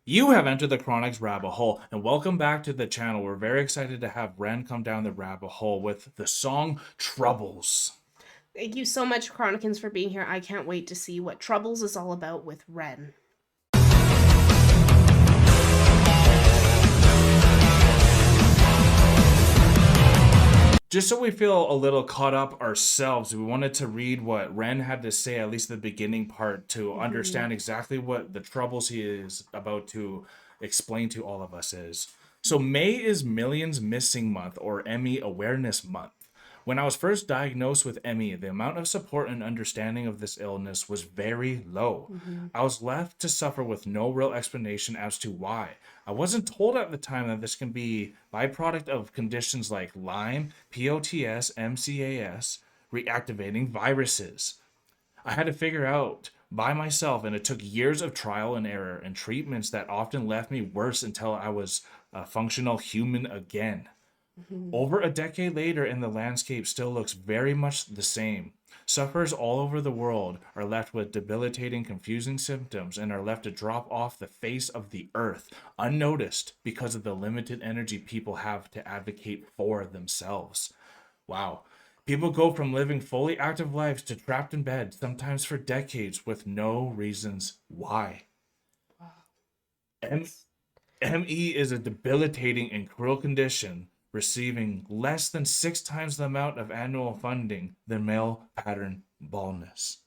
You have entered the Chronic's rabbit hole, and welcome back to the channel. We're very excited to have Ren come down the rabbit hole with the song Troubles. Thank you so much, Chronicans, for being here. I can't wait to see what Troubles is all about with Ren. Just so we feel a little caught up ourselves, we wanted to read what Ren had to say, at least the beginning part, to understand exactly what the troubles he is about to explain to all of us is. So May is Millions Missing Month, or ME Awareness Month. When I was first diagnosed with ME, the amount of support and understanding of this illness was very low. I was left to suffer with no real explanation as to why. I wasn't told at the time that this can be byproduct of conditions like Lyme, POTS, MCAS, reactivating viruses. I had to figure out by myself, and it took years of trial and error and treatments that often left me worse until I was a functional human again. Over a decade later, and the landscape still looks very much the same. Sufferers all over the world are left with debilitating, confusing symptoms and are left to drop off the face of the earth unnoticed because of the limited energy people have to advocate for themselves. Wow. People go from living fully active lives to trapped in bed, sometimes for decades, with no reasons why. ME is a debilitating and cruel condition, receiving less than 6 times the amount of annual funding than male pattern baldness.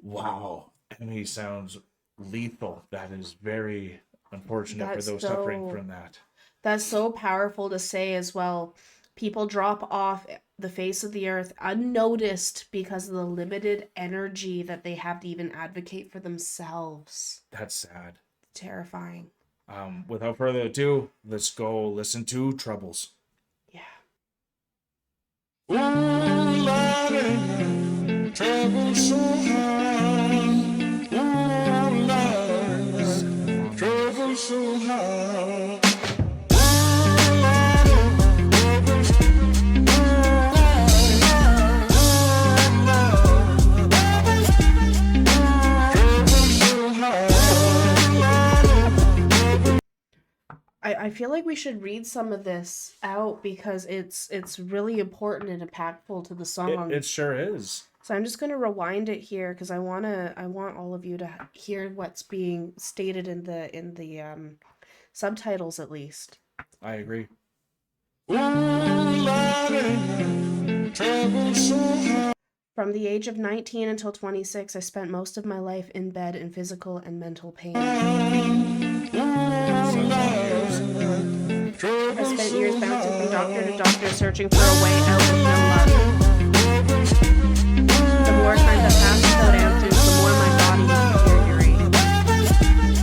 Wow. ME sounds lethal. That is very unfortunate for those suffering from that. That's so powerful to say as well. People drop off the face of the earth unnoticed because of the limited energy that they have to even advocate for themselves. That's sad. Terrifying. Without further ado, let's go listen to Troubles. Yeah. Ooh, Lordy, trouble so hard. Ooh, Lordy, trouble so hard. I feel like we should read some of this out because it's really important and impactful to the song. It sure is. So I'm just going to rewind it here because I want all of you to hear what's being stated in the subtitles at least. I agree. From the age of 19 until 26, I spent most of my life in bed in physical and mental pain. I spent years bouncing from doctor to doctor, searching for a way out with no luck. The more time that passed without answers, the more my body would deteriorate.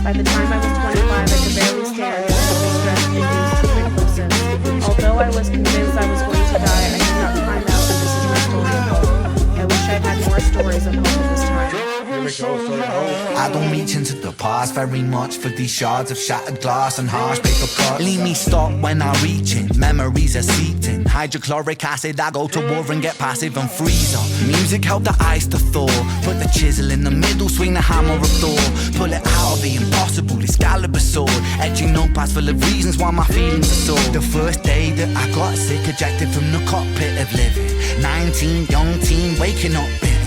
By the time I was 25, I could barely stand because of the stress-induced psychosis. Although I was convinced I was going to die, I did not find out that this is my story of hope. I wish I'd had more stories of hope at this time. I don't reach into the past very much for these shards of shattered glass and harsh paper cuts. Leave me stop when I reach in, memories are seeped in. Hydrochloric acid, I go to war and get passive and freeze up. Music help the ice to thaw. Put the chisel in the middle, swing the hammer of Thor. Pull it out of the impossible, Excalibur sword. Etching notepads full of reasons why my feelings are sore. The first day that I got sick, ejected from the cockpit of living. 19, young teen, waking up bitten.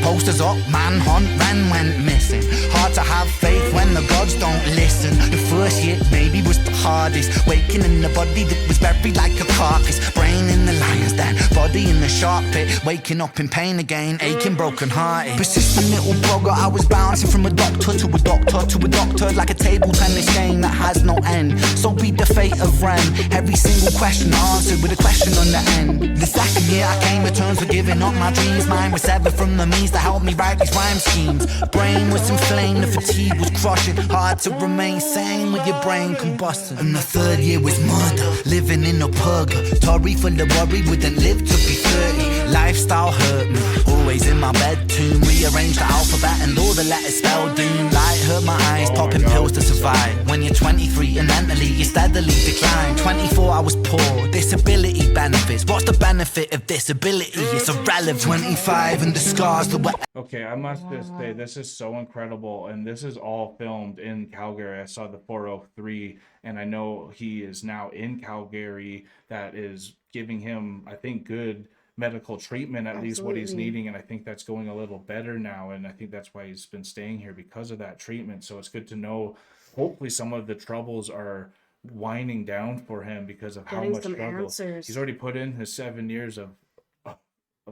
Posters up, manhunt, Ren went missing. Hard to have faith when the gods don't listen. The first year maybe was the hardest. Waking in the body that was buried like a carcass. Brain in the lion's den, body in the shark pit. Waking up in pain again, aching, broken hearted. Persistent little blogger, I was bouncing from a doctor to a doctor to a doctor, like a table tennis game that has no end. So be the fate of Ren. Every single question answered with a question on the end. The second year I came to terms with giving up my dreams. Mine was severed from the means to help me write these rhyme schemes. Brain was inflamed, the fatigue was crushing. Hard to remain sane with your brain combusting. And the third year was murder, living in a purgatory full of worry. Wouldn't live to be 30. Lifestyle hurt me, always in my bedroom. Rearrange the alphabet and all the letters spell doom. Light hurt my eyes, popping pills to survive. When you're 23 and mentally you steadily decline. 24 I was poor, disability benefits. What's the benefit of disability? It's irrelevant. 25 and the scars that were... Okay, I must just say, this is so incredible, and this is all filmed in Calgary. I saw the 403, and I know he is now in Calgary. That is giving him, I think, good medical treatment, at least what he's needing, and I think that's going a little better now, and I think that's why he's been staying here, because of that treatment. So it's good to know, hopefully some of the troubles are winding down for him because of how much struggle. Answers. He's already put in his 7 years of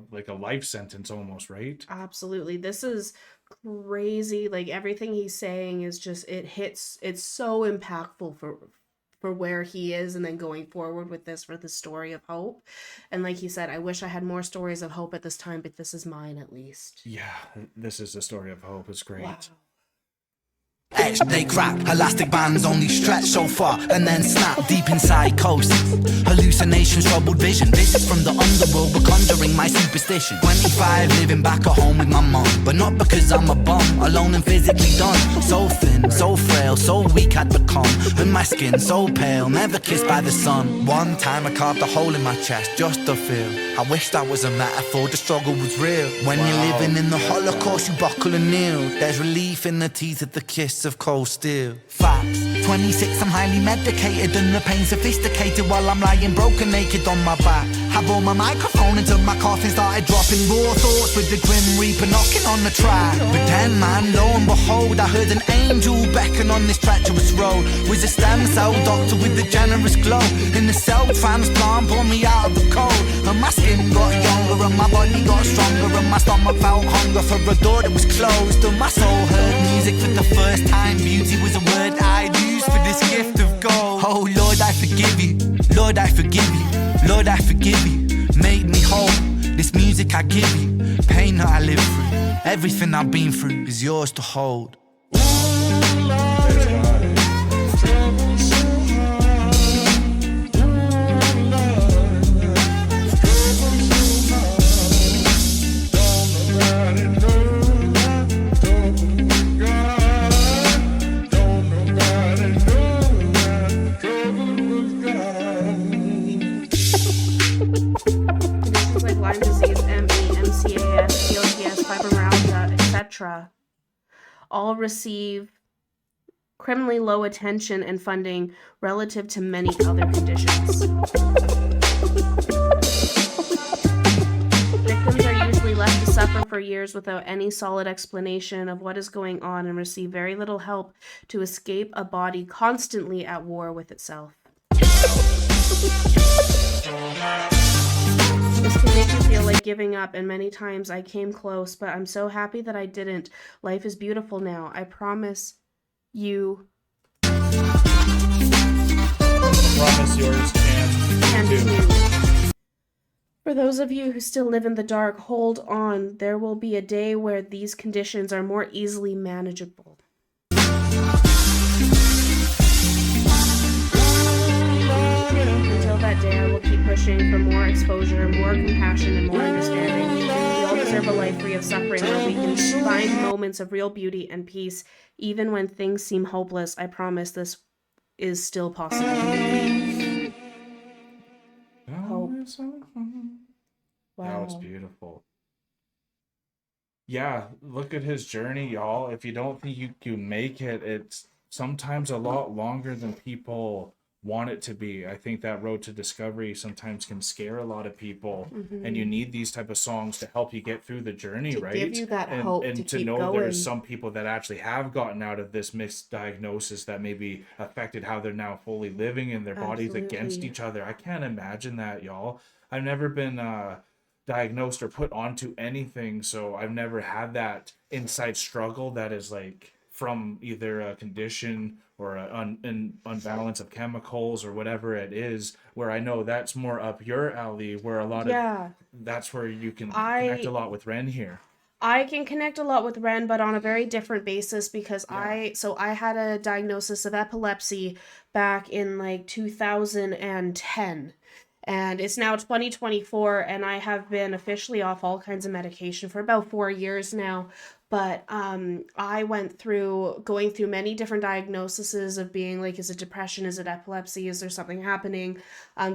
like a life sentence almost, right? Absolutely. This is crazy. Like, everything he's saying is just, it's so impactful for where he is, and then going forward with this, for the story of hope. And like he said, I wish I had more stories of hope at this time, but this is mine at least. Yeah, this is the story of hope. It's great. Wow. They crack, elastic bands only stretch so far and then snap deep in psychosis. Hallucinations, troubled vision, visits from the underworld were conjuring my superstition. 25, living back at home with my mom, but not because I'm a bum, alone and physically done. So thin, so frail, so weak I'd become, and my skin so pale, never kissed by the sun. One time I carved a hole in my chest just to feel. I wish that was a metaphor, the struggle was real. When you're living in the Holocaust, you buckle and kneel. There's relief in the teeth of the kiss of cold steel. Facts. 26, I'm highly medicated and the pain sophisticated while I'm lying broken naked on my back. I bore my microphone until my coffin started dropping raw thoughts with the grim reaper knocking on the track. But then, man, lo and behold, I heard an angel beckon on this treacherous road. Was a stem cell doctor with a generous glow. In the cell transplant, pulled me out of the cold. And my skin got younger and my body got stronger, and my stomach felt hunger for a door that was closed. And my soul heard music for the first time. Beauty was a word I'd use for this gift of gold. Oh Lord, I forgive you. Lord, I forgive you. Lord, I forgive you. Make me whole. This music I give you, pain that I live through, everything I've been through is yours to hold. All receive criminally low attention and funding relative to many other conditions. Victims are usually left to suffer for years without any solid explanation of what is going on and receive very little help to escape a body constantly at war with itself. This can make me feel like giving up, and many times I came close, but I'm so happy that I didn't. Life is beautiful now. I promise you. Promise yours can too. For those of you who still live in the dark, hold on. There will be a day where these conditions are more easily manageable. Until that day, I will keep pushing for more exposure, more compassion, and more understanding. We all deserve a life free of suffering where we can find moments of real beauty and peace. Even when things seem hopeless, I promise this is still possible. Hope. Wow. That was beautiful. Yeah, look at his journey, y'all. If you don't think you can make it, it's sometimes a lot longer than people want it to be. I think that road to discovery sometimes can scare a lot of people, and you need these type of songs to help you get through the journey, right? Give you that hope and to to keep know going. there's some people that actually have gotten out of this misdiagnosis that maybe affected how they're now fully living in their bodies against Absolutely. each other. I can't imagine that, y'all. I've never been diagnosed or put onto anything, so I've never had that inside struggle that is like from either a condition or an unbalance of chemicals or whatever it is, where I know that's more up your alley, where a lot of that's where you can connect a lot with Ren here. I can connect a lot with Ren, but on a very different basis, because I had a diagnosis of epilepsy back in like 2010. And it's now 2024, and I have been officially off all kinds of medication for about 4 years now. But I went through going through many different diagnoses of being like, is it depression? Is it epilepsy? Is there something happening?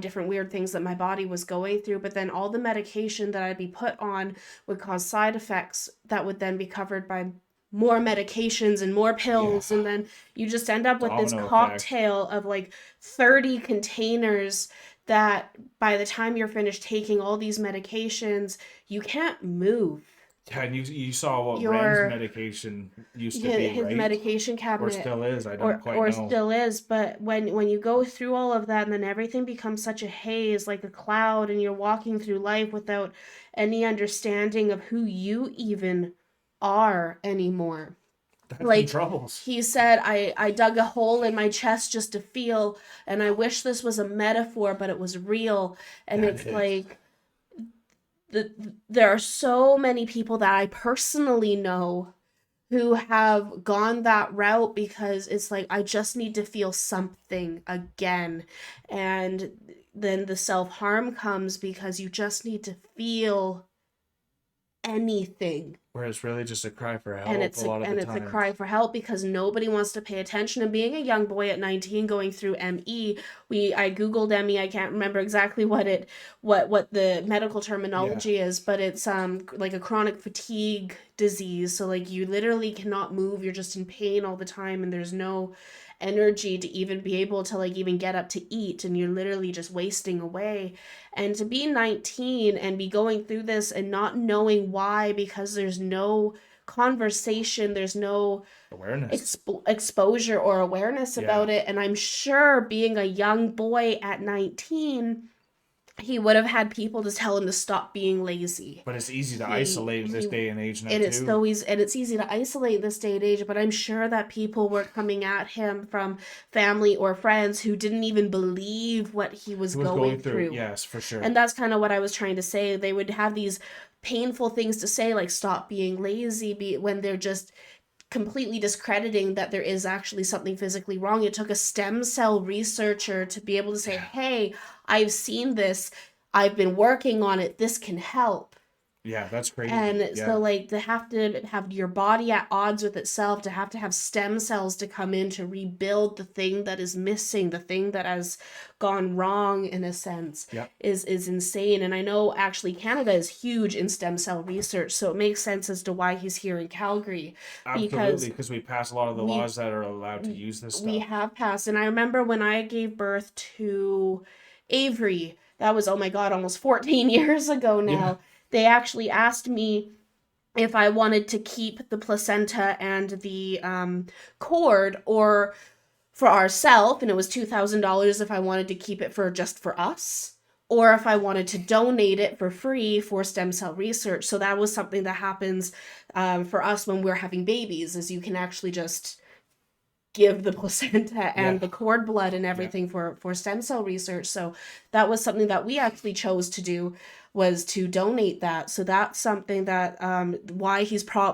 Different weird things that my body was going through. But then all the medication that I'd be put on would cause side effects that would then be covered by more medications and more pills. And then you just end up with this Domino effect. cocktail of like 30 containers that by the time you're finished taking all these medications, you can't move. Yeah, and you saw what Your- Ren's medication used to be, His right? medication Or cabinet, still is. I don't quite or know. still is. But when you go through all of that, and then everything becomes such a haze, like a cloud, and you're walking through life without any understanding of who you even are anymore. That's the Like troubles. he said, I dug a hole in my chest just to feel, and I wish this was a metaphor, but it was real. And That it's is. like there are so many people that I personally know who have gone that route because it's like, I just need to feel something again. And then the self-harm comes because you just need to feel anything. Where it's really just a cry for help And it's a lot of the a time. cry for help because nobody wants to pay attention. And being a young boy at 19 going through ME, I googled ME. I can't remember exactly what the medical terminology is, but it's like a chronic fatigue disease. So like you literally cannot move. You're just in pain all the time, and there's no energy to even be able to like even get up to eat, and you're literally just wasting away. And to be 19 and be going through this and not knowing why, because there's no conversation, there's no Awareness. exposure or awareness Yeah. about it. And I'm sure being a young boy at 19, he would have had people to tell him to stop being lazy. But it's easy to isolate in this day and age now, too. It's easy to isolate this day and age, but I'm sure that people were coming at him from family or friends who didn't even believe what he was going through. Yes, for sure. And that's kind of what I was trying to say. They would have these painful things to say, like stop being lazy, when they're just completely discrediting that there is actually something physically wrong. It took a stem cell researcher to be able to say, hey, I've seen this, I've been working on it, this can help. Yeah, that's crazy. And so like to have your body at odds with itself, to have stem cells to come in to rebuild the thing that is missing, the thing that has gone wrong in a sense, is insane. And I know actually Canada is huge in stem cell research, so it makes sense as to why he's here in Calgary. Absolutely, because we pass a lot of the laws that are allowed to use this stuff. We have passed. And I remember when I gave birth to Avery, that was, oh my God, almost 14 years ago now. Yeah. They actually asked me if I wanted to keep the placenta and the cord, or for ourselves, and it was $2,000 if I wanted to keep it just for us, or if I wanted to donate it for free for stem cell research. So that was something that happens for us when we're having babies, is you can actually just give the placenta and the cord blood and everything for stem cell research. So that was something that we actually chose to do, was to donate that. So that's something that why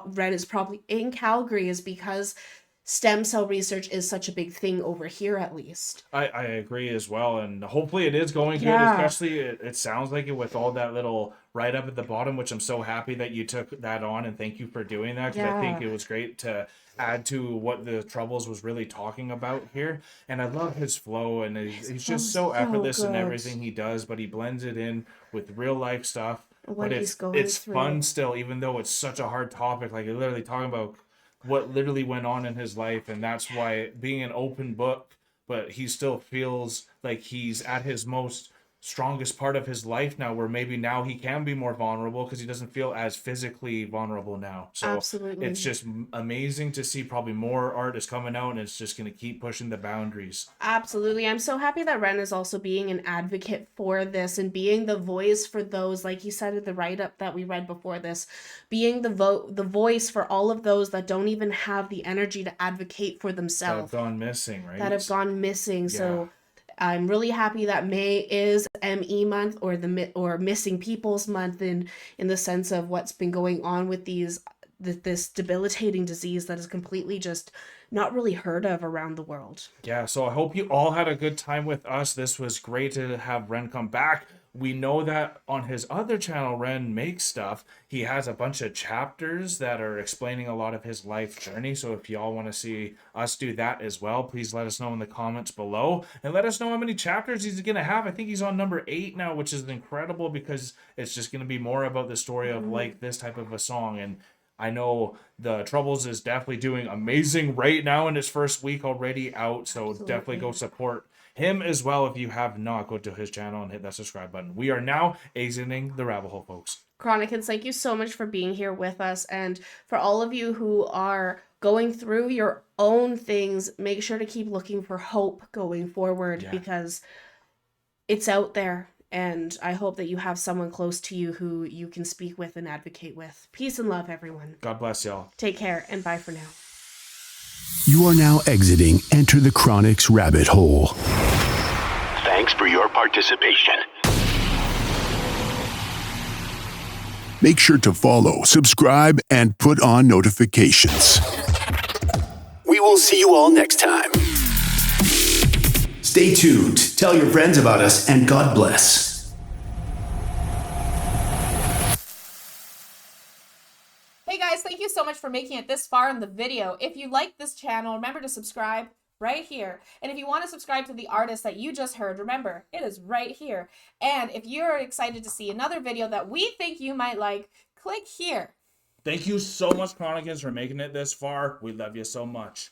Ren is probably in Calgary, is because stem cell research is such a big thing over here, at least. I agree as well, and hopefully it is going good. Especially it sounds like it with all that little right up at the bottom, which I'm so happy that you took that on, and thank you for doing that, because I think it was great to add to what the Troubles was really talking about here. And I love his flow, and he's just so effortless in everything he does, but he blends it in with real life stuff. But it's fun still, even though it's such a hard topic. Like, you're literally talking about what literally went on in his life, and that's why being an open book, but he still feels like he's at his most strongest part of his life now, where maybe now he can be more vulnerable because he doesn't feel as physically vulnerable now. So absolutely, it's just amazing to see. Probably more art is coming out, and it's just going to keep pushing the boundaries. Absolutely. I'm so happy that Ren is also being an advocate for this, and being the voice for those, like he said in the write-up that we read before this, being the voice for all of those that don't even have the energy to advocate for themselves, that have gone missing, right? That have gone missing. So I'm really happy that May is ME month, or Missing People's Month, in the sense of what's been going on with this debilitating disease that has completely just not really heard of around the world. Yeah, so I hope you all had a good time with us. This was great to have Ren come back. We know that on his other channel, Ren Makes Stuff, he has a bunch of chapters that are explaining a lot of his life journey. So if y'all want to see us do that as well, please let us know in the comments below. And let us know how many chapters he's going to have. I think he's on number 8 now, which is incredible because it's just going to be more about the story of like this type of a song. And I know the Troubles is definitely doing amazing right now in his first week already out. So definitely go support him as well. If you have not, go to his channel and hit that subscribe button. We are now exiting the rabbit hole, folks. Chronicans, thank you so much for being here with us. And for all of you who are going through your own things, make sure to keep looking for hope going forward because it's out there. And I hope that you have someone close to you who you can speak with and advocate with. Peace and love, everyone. God bless y'all. Take care and bye for now. You are now exiting Enter the Chronic's rabbit hole. Thanks for your participation. Make sure to follow, subscribe, and put on notifications. We will see you all next time. Stay tuned, tell your friends about us, and God bless. Hey guys, thank you so much for making it this far in the video. If you like this channel, remember to subscribe right here. And if you want to subscribe to the artist that you just heard, remember, it is right here. And if you're excited to see another video that we think you might like, click here. Thank you so much, Chronicans, for making it this far. We love you so much.